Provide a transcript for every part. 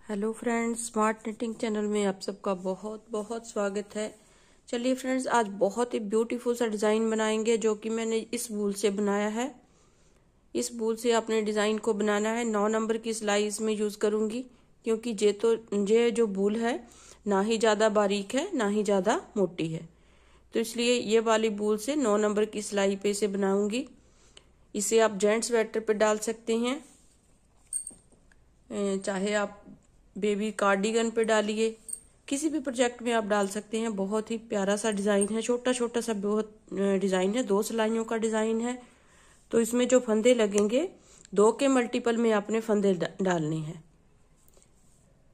Hello friends, smart knitting channel में आप सबका बहुत बहुत स्वागत है। चलिए फ्रेंड्स, आज बहुत ही ब्यूटीफुल सा डिज़ाइन बनाएंगे जो कि मैंने इस वूल से बनाया है। इस वूल से आपने डिज़ाइन को बनाना है। 9 नंबर की सिलाई इसमें यूज़ करूंगी क्योंकि ये जो वूल है ना ही ज़्यादा बारीक है ना ही ज़्यादा मोटी है, तो इसलिए ये वाली वूल से 9 नंबर की सिलाई पे इसे बनाऊंगी। इसे आप जेंट्स स्वेटर पे डाल सकते हैं, चाहे आप बेबी कार्डिगन पे डालिए, किसी भी प्रोजेक्ट में आप डाल सकते हैं। बहुत ही प्यारा सा डिज़ाइन है, छोटा छोटा सा बहुत डिज़ाइन है, 2 सिलाइयों का डिज़ाइन है। तो इसमें जो फंदे लगेंगे 2 के मल्टीपल में आपने फंदे डालने हैं।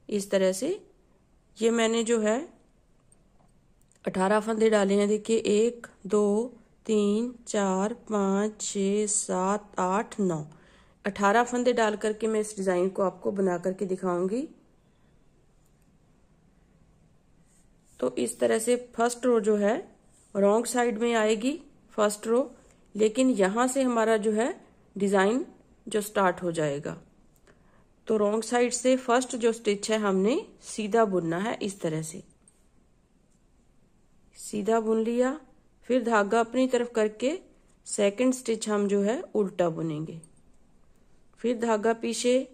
इस तरह से ये मैंने जो है 18 फंदे डाले हैं। देखिए 1 2 3 4 5 6 7 8 9 18 फंदे डाल करके मैं इस डिज़ाइन को आपको बना करके दिखाऊंगी। तो इस तरह से फर्स्ट रो जो है रॉन्ग साइड में आएगी फर्स्ट रो, लेकिन यहां से हमारा जो है डिजाइन जो स्टार्ट हो जाएगा। तो रॉन्ग साइड से फर्स्ट जो स्टिच है हमने सीधा बुनना है। इस तरह से सीधा बुन लिया, फिर धागा अपनी तरफ करके सेकंड स्टिच हम जो है उल्टा बुनेंगे। फिर धागा पीछे,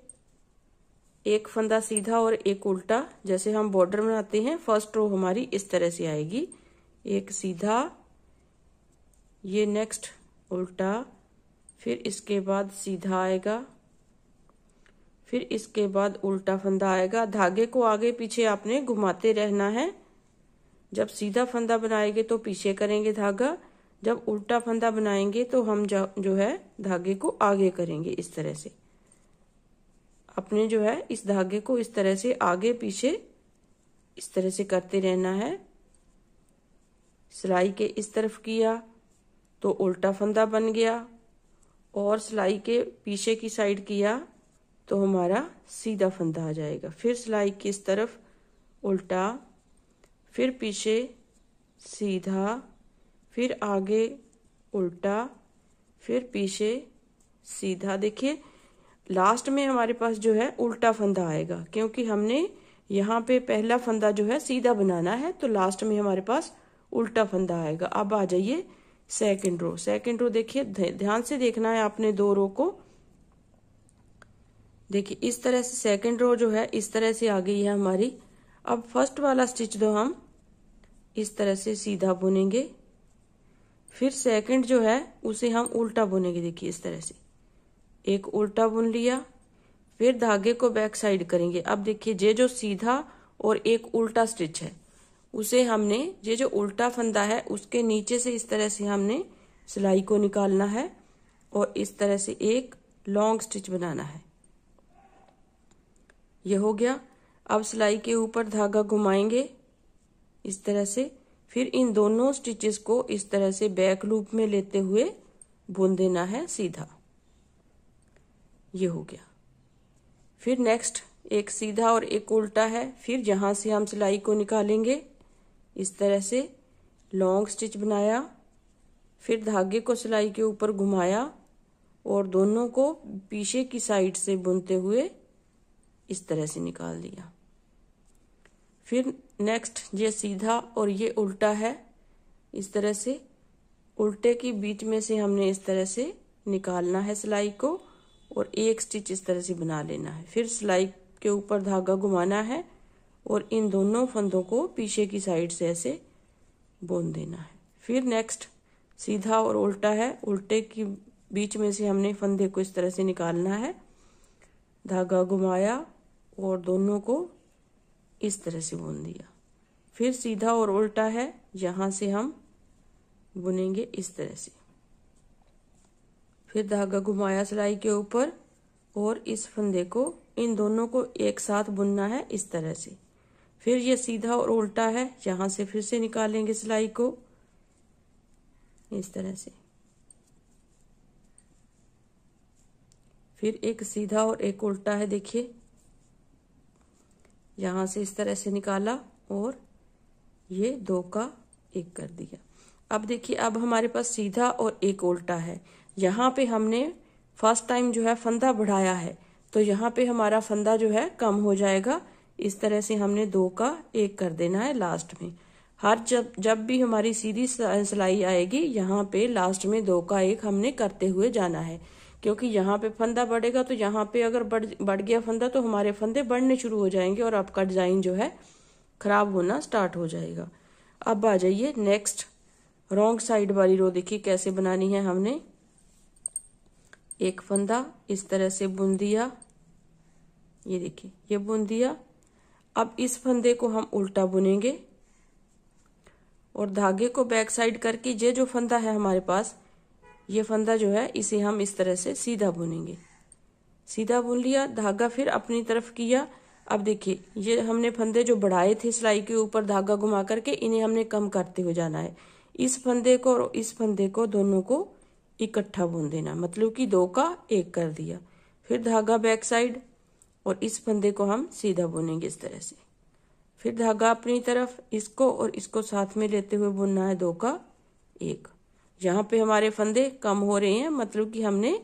एक फंदा सीधा और एक उल्टा, जैसे हम बॉर्डर बनाते हैं। फर्स्ट रो हमारी इस तरह से आएगी, एक सीधा, ये नेक्स्ट उल्टा, फिर इसके बाद सीधा आएगा, फिर इसके बाद उल्टा फंदा आएगा। धागे को आगे पीछे आपने घुमाते रहना है। जब सीधा फंदा बनाएंगे तो पीछे करेंगे धागा, जब उल्टा फंदा बनाएंगे तो हम जो है धागे को आगे करेंगे। इस तरह से अपने जो है इस धागे को इस तरह से आगे पीछे इस तरह से करते रहना है। सिलाई के इस तरफ किया तो उल्टा फंदा बन गया, और सिलाई के पीछे की साइड किया तो हमारा सीधा फंदा आ जाएगा। फिर सिलाई की इस तरफ उल्टा, फिर पीछे सीधा, फिर आगे उल्टा, फिर पीछे सीधा। देखिए लास्ट में हमारे पास जो है उल्टा फंदा आएगा, क्योंकि हमने यहाँ पे पहला फंदा जो है सीधा बनाना है, तो लास्ट में हमारे पास उल्टा फंदा आएगा। अब आ जाइए सेकंड रो। सेकंड रो देखिए, ध्यान से देखना है आपने 2 रो को। देखिए इस तरह से सेकंड रो जो है इस तरह से आ गई है हमारी। अब फर्स्ट वाला स्टिच जो हम इस तरह से सीधा बुनेंगे, फिर सेकंड जो है उसे हम उल्टा बुनेंगे। देखिए इस तरह से एक उल्टा बुन लिया, फिर धागे को बैक साइड करेंगे। अब देखिए ये जो सीधा और एक उल्टा स्टिच है उसे हमने, ये जो उल्टा फंदा है उसके नीचे से इस तरह से हमने सिलाई को निकालना है और इस तरह से एक लॉन्ग स्टिच बनाना है। ये हो गया। अब सिलाई के ऊपर धागा घुमाएंगे इस तरह से, फिर इन दोनों स्टिचेस को इस तरह से बैक लूप में लेते हुए बुन देना है सीधा। ये हो गया। फिर नेक्स्ट एक सीधा और एक उल्टा है, फिर यहां से हम सिलाई को निकालेंगे इस तरह से, लॉन्ग स्टिच बनाया, फिर धागे को सिलाई के ऊपर घुमाया और दोनों को पीछे की साइड से बुनते हुए इस तरह से निकाल दिया। फिर नेक्स्ट ये सीधा और ये उल्टा है, इस तरह से उल्टे की बीच में से हमने इस तरह से निकालना है सिलाई को और एक स्टिच इस तरह से बना लेना है। फिर सिलाई के ऊपर धागा घुमाना है और इन दोनों फंदों को पीछे की साइड से ऐसे बुन देना है। फिर नेक्स्ट सीधा और उल्टा है, उल्टे की बीच में से हमने फंदे को इस तरह से निकालना है, धागा घुमाया और दोनों को इस तरह से बुन दिया। फिर सीधा और उल्टा है, यहां से हम बुनेंगे इस तरह से, फिर धागा घुमाया सिलाई के ऊपर और इस फंदे को, इन दोनों को एक साथ बुनना है इस तरह से। फिर ये सीधा और उल्टा है, यहां से फिर से निकालेंगे सिलाई को इस तरह से, फिर एक सीधा और एक उल्टा है। देखिए यहां से इस तरह से निकाला और ये 2 का 1 कर दिया। अब देखिए अब हमारे पास सीधा और एक उल्टा है। यहाँ पे हमने फर्स्ट टाइम जो है फंदा बढ़ाया है, तो यहाँ पे हमारा फंदा जो है कम हो जाएगा। इस तरह से हमने 2 का 1 कर देना है लास्ट में। हर जब भी हमारी सीधी सिलाई आएगी यहाँ पे लास्ट में 2 का 1 हमने करते हुए जाना है, क्योंकि यहाँ पे फंदा बढ़ेगा तो यहाँ पे अगर बढ़ गया फंदा तो हमारे फंदे बढ़ने शुरू हो जाएंगे और आपका डिजाइन जो है खराब होना स्टार्ट हो जाएगा। अब आ जाइए नेक्स्ट रॉन्ग साइड वाली रो। देखिए कैसे बनानी है। हमने एक फंदा इस तरह से बुन दिया, ये देखिए ये बुन दिया। अब इस फंदे को हम उल्टा बुनेंगे और धागे को बैक साइड करके ये जो फंदा है हमारे पास, ये फंदा जो है इसे हम इस तरह से सीधा बुनेंगे। सीधा बुन लिया, धागा फिर अपनी तरफ किया। अब देखिए ये हमने फंदे जो बढ़ाए थे सिलाई के ऊपर धागा घुमा करके, इन्हें हमने कम करते हुए जाना है। इस फंदे को और इस फंदे को दोनों को इकट्ठा बुन देना, मतलब कि 2 का 1 कर दिया। फिर धागा बैक साइड और इस फंदे को हम सीधा बुनेंगे इस तरह से। फिर धागा अपनी तरफ, इसको और इसको साथ में लेते हुए बुनना है 2 का 1। यहाँ पे हमारे फंदे कम हो रहे हैं, मतलब कि हमने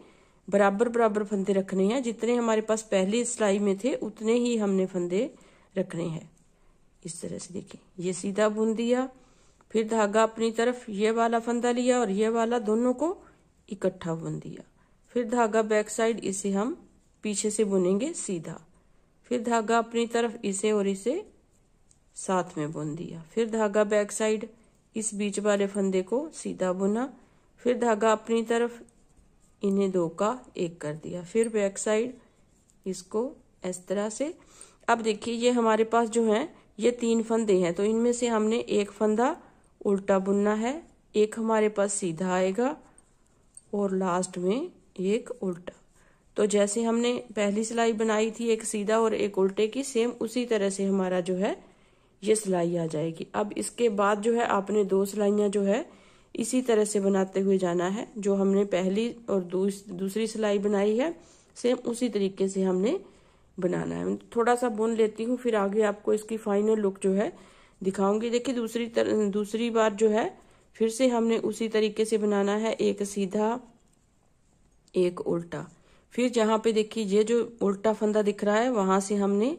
बराबर बराबर फंदे रखने हैं। जितने हमारे पास पहली सिलाई में थे उतने ही हमने फंदे रखने हैं। इस तरह से देखिए ये सीधा बुन दिया, फिर धागा अपनी तरफ, ये वाला फंदा लिया और ये वाला दोनों को इकट्ठा बुन दिया। फिर धागा बैक साइड, इसे हम पीछे से बुनेंगे सीधा। फिर धागा अपनी तरफ, इसे और इसे साथ में बुन दिया। फिर धागा बैक साइड, इस बीच वाले फंदे को सीधा बुना। फिर धागा अपनी तरफ, इन्हें 2 का 1 कर दिया। फिर बैक साइड, इसको इस तरह से। अब देखिए ये हमारे पास जो है ये 3 फंदे हैं, तो इनमें से हमने एक फंदा उल्टा बुनना है, एक हमारे पास सीधा आएगा और लास्ट में एक उल्टा। तो जैसे हमने पहली सिलाई बनाई थी एक सीधा और एक उल्टे की, सेम उसी तरह से हमारा जो है ये सिलाई आ जाएगी। अब इसके बाद जो है आपने 2 सिलाइयां जो है इसी तरह से बनाते हुए जाना है। जो हमने पहली और दूसरी सिलाई बनाई है सेम उसी तरीके से हमने बनाना है। थोड़ा सा बुन लेती हूँ, फिर आगे आपको इसकी फाइनल लुक जो है दिखाऊंगी। देखिए दूसरी बार जो है फिर से हमने उसी तरीके से बनाना है, एक सीधा एक उल्टा। फिर जहाँ पे देखिए ये जो उल्टा फंदा दिख रहा है वहां से हमने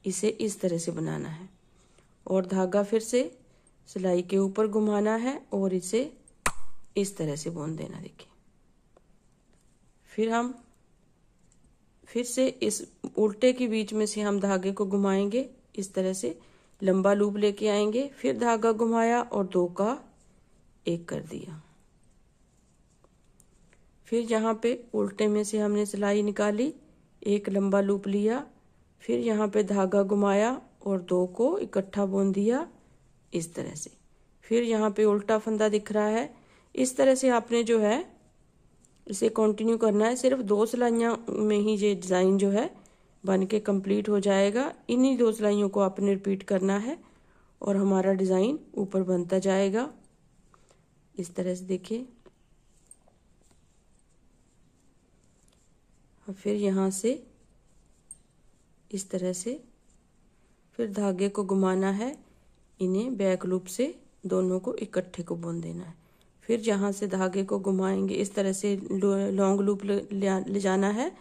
इसे इस तरह से बनाना है और धागा फिर से सिलाई के ऊपर घुमाना है और इसे इस तरह से बुन देना। देखिए फिर हम फिर से इस उल्टे के बीच में से हम धागे को घुमाएंगे, इस तरह से लंबा लूप लेके आएंगे। फिर धागा घुमाया और 2 का 1 कर दिया। फिर यहाँ पे उल्टे में से हमने सिलाई निकाली, एक लंबा लूप लिया, फिर यहाँ पे धागा घुमाया और 2 को इकट्ठा बुन दिया इस तरह से। फिर यहाँ पे उल्टा फंदा दिख रहा है, इस तरह से आपने जो है इसे कंटिन्यू करना है। सिर्फ 2 सिलाइयाँ में ही ये डिज़ाइन जो है बन के कंप्लीट हो जाएगा। इन्हीं 2 सिलाइयों को आपने रिपीट करना है और हमारा डिज़ाइन ऊपर बनता जाएगा इस तरह से। देखिए फिर यहाँ से इस तरह से फिर धागे को घुमाना है, इन्हें बैक लूप से दोनों को इकट्ठे को बुन देना है। फिर जहाँ से धागे को घुमाएंगे इस तरह से लॉन्ग लूप ले जाना है।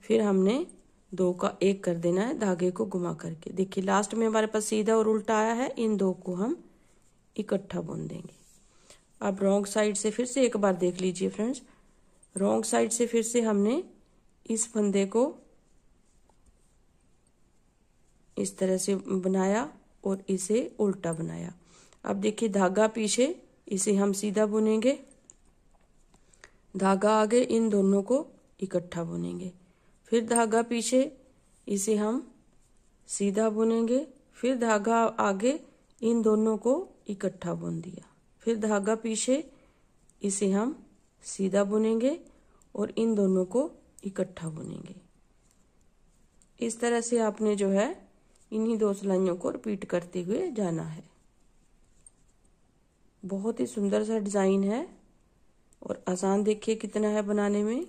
फिर हमने 2 का 1 कर देना है धागे को घुमा करके। देखिए लास्ट में हमारे पास सीधा और उल्टा आया है, इन 2 को हम इकट्ठा बुन देंगे। अब रॉन्ग साइड से फिर से एक बार देख लीजिए फ्रेंड्स। रॉन्ग साइड से फिर से हमने इस फंदे को इस तरह से बनाया और इसे उल्टा बनाया। अब देखिए धागा पीछे, इसे हम सीधा बुनेंगे, धागा आगे, इन दोनों को इकट्ठा बुनेंगे। फिर धागा पीछे, इसे हम सीधा बुनेंगे, फिर धागा आगे, इन दोनों को इकट्ठा बुन दिया। फिर धागा पीछे, इसे हम सीधा बुनेंगे और इन दोनों को इकट्ठा बुनेंगे। इस तरह से आपने जो है इन्हीं 2 सिलाइयों को रिपीट करते हुए जाना है। बहुत ही सुंदर सा डिजाइन है और आसान देखिए कितना है बनाने में।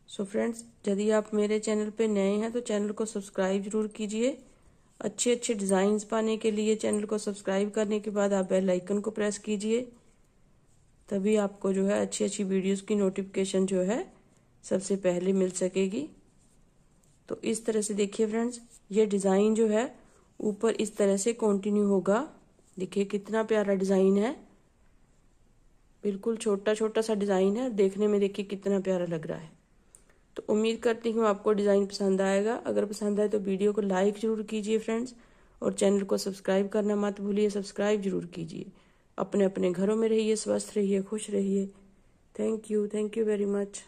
सो फ्रेंड्स, यदि आप मेरे चैनल पे नए हैं तो चैनल को सब्सक्राइब जरूर कीजिए। अच्छे अच्छे डिजाइन्स पाने के लिए चैनल को सब्सक्राइब करने के बाद आप बेल आइकन को प्रेस कीजिए, तभी आपको जो है अच्छी अच्छी वीडियोस की नोटिफिकेशन जो है सबसे पहले मिल सकेगी। तो इस तरह से देखिए फ्रेंड्स, ये डिज़ाइन जो है ऊपर इस तरह से कंटिन्यू होगा। देखिए कितना प्यारा डिज़ाइन है, बिल्कुल छोटा छोटा सा डिज़ाइन है, देखने में देखिए कितना प्यारा लग रहा है। तो उम्मीद करती हूँ आपको डिज़ाइन पसंद आएगा। अगर पसंद आए तो वीडियो को लाइक ज़रूर कीजिए फ्रेंड्स, और चैनल को सब्सक्राइब करना मत भूलिए, सब्सक्राइब जरूर कीजिए। अपने अपने घरों में रहिए, स्वस्थ रहिए, खुश रहिए। Thank you very much.